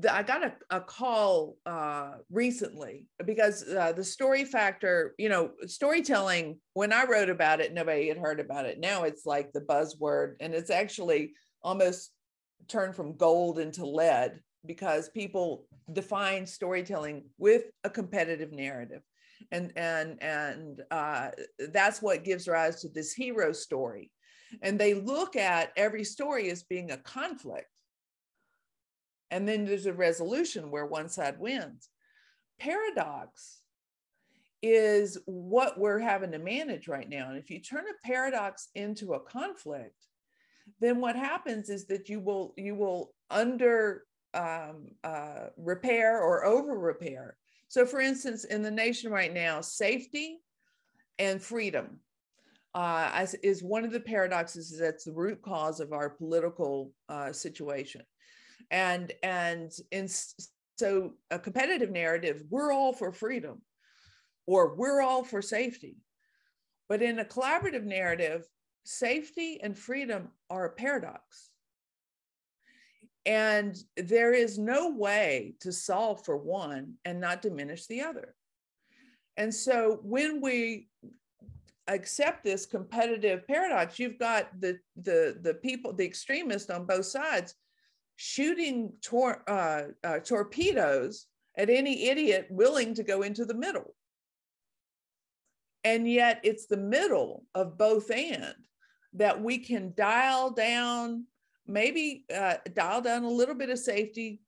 I got a call recently because the story factor, you know, storytelling, when I wrote about it, nobody had heard about it. Now it's like the buzzword, and it's actually almost turned from gold into lead because people define storytelling with a competitive narrative. And that's what gives rise to this hero story. And they look at every story as being a conflict. And then there's a resolution where one side wins. Paradox is what we're having to manage right now. And if you turn a paradox into a conflict, then what happens is that you will under repair or over repair. So for instance, in the nation right now, safety and freedom is one of the paradoxes that's the root cause of our political situation. And so a competitive narrative, we're all for freedom or we're all for safety. But in a collaborative narrative, safety and freedom are a paradox. And there is no way to solve for one and not diminish the other. And so when we accept this competitive paradox, you've got the people, the extremists on both sides, shooting torpedoes at any idiot willing to go into the middle. And yet it's the middle of both and that we can dial down, maybe dial down a little bit of safety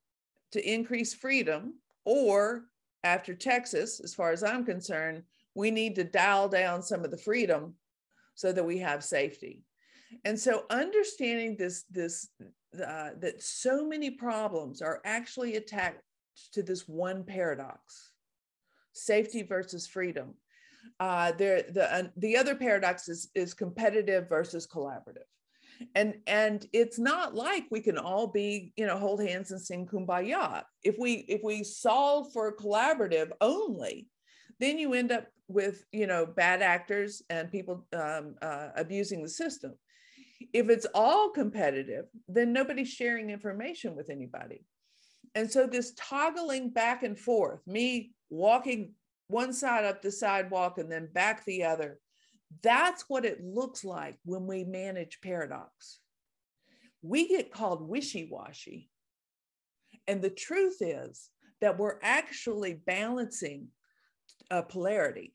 to increase freedom, or after Texas, as far as I'm concerned, we need to dial down some of the freedom so that we have safety. And so understanding that so many problems are actually attached to this one paradox, safety versus freedom. The other paradox is competitive versus collaborative. And it's not like we can all be, you know, hold hands and sing Kumbaya. If we solve for collaborative only, then you end up with, you know, bad actors and people abusing the system. If it's all competitive, then nobody's sharing information with anybody. And so this toggling back and forth, me walking one side up the sidewalk and then back the other, that's what it looks like when we manage paradox. We get called wishy-washy. And the truth is that we're actually balancing a polarity.